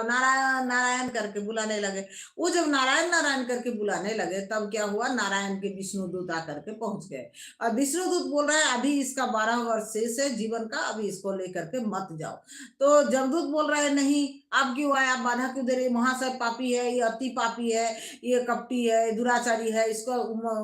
नारायण नारायण करके बुलाने लगे। वो जब नारायण नारायण करके बुलाने लगे तब क्या हुआ, नारायण के विष्णुदूत आकर के पहुंच गए और विष्णुदूत बोल रहा है अभी इसका 12 वर्ष शेष है जीवन का, अभी इसको लेकर के मत जाओ। तो जमदूत बोल रहा है नहीं, आप क्यों आए, आप बाधा क्यों दे रहे, महाशय पापी है, ये अति पापी है, ये कपटी है, दुराचारी है, इसको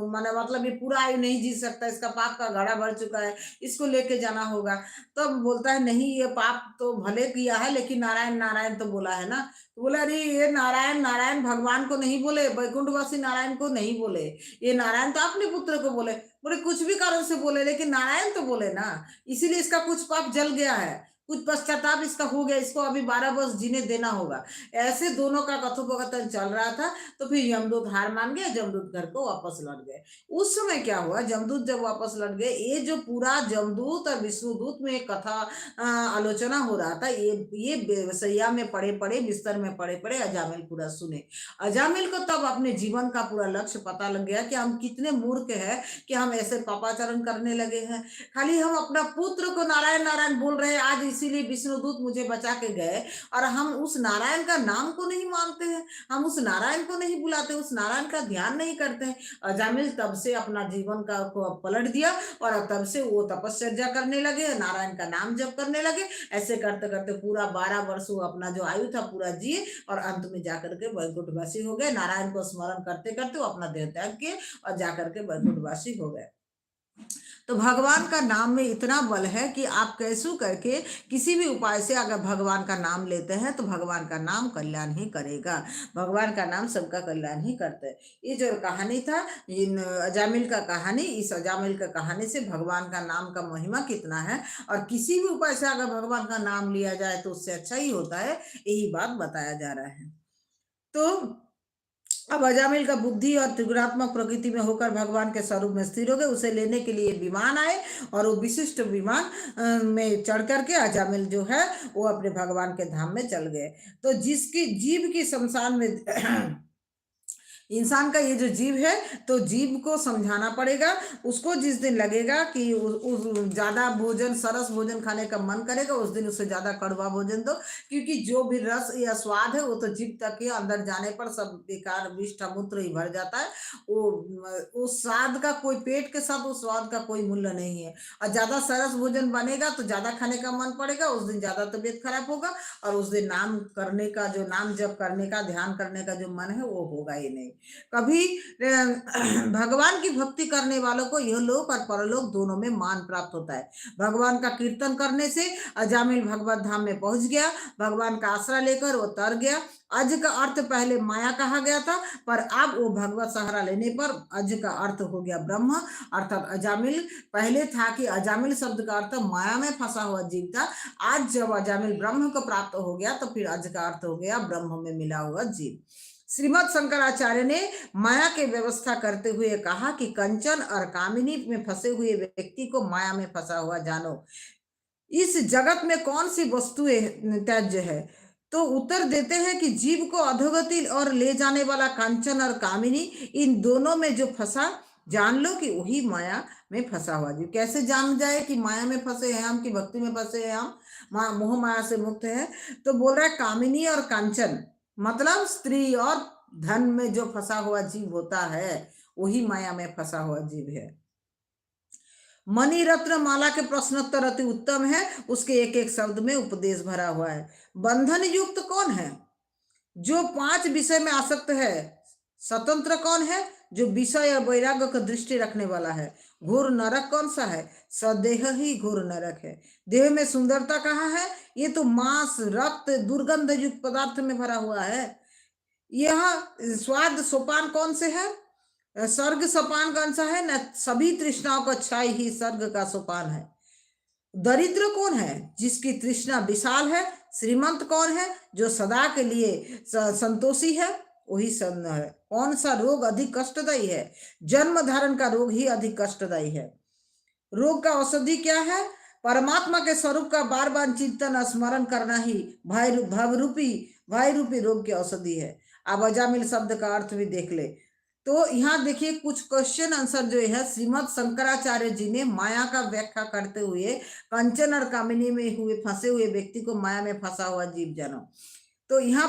माने मतलब ये पूरा आयु नहीं जी सकता, इसका पाप का घड़ा भर चुका है, इसको लेके जाना होगा। तब बोलता है नहीं, ये पाप तो भले किया है लेकिन नारायण नारायण तो बोला है ना। तो बोला अरे ये नारायण नारायण भगवान को नहीं बोले, वैकुंठवासी नारायण को नहीं बोले, ये नारायण तो अपने पुत्र को बोले। बोले कुछ भी कारण से बोले लेकिन नारायण तो बोले ना, इसीलिए इसका कुछ पाप जल गया है, कुछ पश्चाताप इसका हो गया, इसको अभी 12 वर्ष जीने देना होगा। ऐसे दोनों का कथोपकथन चल रहा था। तो फिर यमदूत हार मान गया, जमदूत घर को वापस लौट गए। उस समय क्या हुआ, जमदूत जब वापस लौट गए, ये जो पूरा जमदूत और विष्णुदूत में एक कथा आलोचना हो रहा था, ये सैया में पड़े पड़े, बिस्तर में पड़े पड़े अजामिल पूरा सुने। अजामिल को तब अपने जीवन का पूरा लक्ष्य पता लग गया कि हम कितने मूर्ख हैं कि हम ऐसे पापाचरण करने लगे हैं। खाली हम अपना पुत्र को नारायण नारायण बोल रहे हैं, आज इसीलिए विष्णुदूत मुझे बचा के गए, और हम उस नारायण का नाम को नहीं मानते हैं, हम उस नारायण को नहीं बुलाते, उस नारायण का ध्यान नहीं करते हैं। अजामिल तब से अपना जीवन का को पलट दिया और तब से वो तपस्या करने लगे, नारायण का नाम जप करने लगे। ऐसे करते करते पूरा 12 वर्ष वो अपना जो आयु था पूरा जिए और अंत में जाकर के वैकुंठवासी हो गए। नारायण को स्मरण करते करते वो अपना देह त्याग किए और जाकर के वैकुंठवासी हो गए। तो भगवान का नाम में इतना बल है कि आप कैसू करके किसी भी उपाय से अगर भगवान का नाम लेते हैं तो भगवान का नाम कल्याण ही करेगा, भगवान का नाम सबका कल्याण ही करता है। ये जो कहानी था इन अजामिल का कहानी, इस अजामिल का कहानी से भगवान का नाम का महिमा कितना है और किसी भी उपाय से अगर भगवान का नाम लिया जाए तो उससे अच्छा ही होता है, यही बात बताया जा रहा है। तो अब अजामिल का बुद्धि और त्रिगुणात्मक प्रकृति में होकर भगवान के स्वरूप में स्थिर हो गए। उसे लेने के लिए विमान आए और वो विशिष्ट विमान में चढ़ करके अजामिल जो है वो अपने भगवान के धाम में चल गए। तो जिसकी जीव की शमशान में इंसान का ये जो जीव है तो जीव को समझाना पड़ेगा। उसको जिस दिन लगेगा कि ज्यादा भोजन सरस भोजन खाने का मन करेगा उस दिन उसे ज्यादा कड़वा भोजन दो, क्योंकि जो भी रस या स्वाद है वो तो जीभ तक के अंदर जाने पर सब बेकार विष्ठा मूत्र ही भर जाता है। वो उस स्वाद का कोई पेट के साथ उस स्वाद का कोई मूल्य नहीं है। और ज्यादा सरस भोजन बनेगा तो ज्यादा खाने का मन पड़ेगा, उस दिन ज्यादा तबीयत खराब होगा और उस दिन नाम करने का जो नाम जप करने का ध्यान करने का जो मन है वो होगा ही नहीं। कभी भगवान की भक्ति करने वालों को यह लोक और परलोक दोनों में मान प्राप्त होता है। भगवान का कीर्तन करने से अजामिल भगवत धाम में पहुंच गया, भगवान का आसरा लेकर वो तर गया। अज का अर्थ पहले माया कहा गया था, पर अब वो भगवत सहारा लेने पर अज का अर्थ हो गया ब्रह्म। अर्थात अजामिल पहले था कि अजामिल शब्द का अर्थ माया में फंसा हुआ जीव था, आज जब अजामिल ब्रह्म को प्राप्त हो गया तो फिर अज का अर्थ हो गया ब्रह्म में मिला हुआ जीव। श्रीमद शंकराचार्य ने माया के व्यवस्था करते हुए कहा कि कंचन और कामिनी में फंसे हुए व्यक्ति को माया में फंसा हुआ जानो। इस जगत में कौन सी वस्तुएं त्याज्य है? तो उत्तर देते हैं कि जीव को अधोगति और ले जाने वाला कंचन और कामिनी, इन दोनों में जो फंसा जान लो कि वही माया में फंसा हुआ जीव। कैसे जान जाए कि माया में फंसे हैं हम, कि भक्ति में फंसे हैं हम, मोह माया से मुक्त है? तो बोल रहा है कामिनी और कांचन मतलब स्त्री और धन में जो फंसा हुआ जीव होता है वही माया में फंसा हुआ जीव है। मणि रत्न माला के प्रश्नोत्तर अति उत्तम है, उसके एक एक शब्द में उपदेश भरा हुआ है। बंधन युक्त कौन है? जो 5 विषय में आसक्त है। स्वतंत्र कौन है? जो विषय और वैराग्य को दृष्टि रखने वाला है। घोर नरक कौन सा है? सदेह ही घोर नरक है। देह में सुंदरता कहाँ है? ये तो मांस रक्त दुर्गंध युक्त पदार्थ में भरा हुआ है। यह स्वाद सोपान कौन से है? स्वर्ग सोपान कौन सा है? न सभी तृष्णाओं का छाई ही स्वर्ग का सोपान है। दरिद्र कौन है? जिसकी तृष्णा विशाल है। श्रीमंत कौन है? जो सदा के लिए संतोषी है, वही सन्न है। कौन सा रोग अधिक कष्टदायी है? जन्म धारण का रोग ही अधिक कष्टदायी है। रोग का औषधि क्या है? परमात्मा के स्वरूप का बार बार चिंतन स्मरण करना ही भय रूपी रोग की औषधि है। अब अजामिल शब्द का अर्थ भी देख ले। तो यहाँ देखिए कुछ क्वेश्चन आंसर जो है श्रीमद शंकराचार्य जी ने माया का व्याख्या करते हुए कंचन और कामिनी में हुए फंसे हुए व्यक्ति को माया में फंसा हुआ जीव जानो। तो यहाँ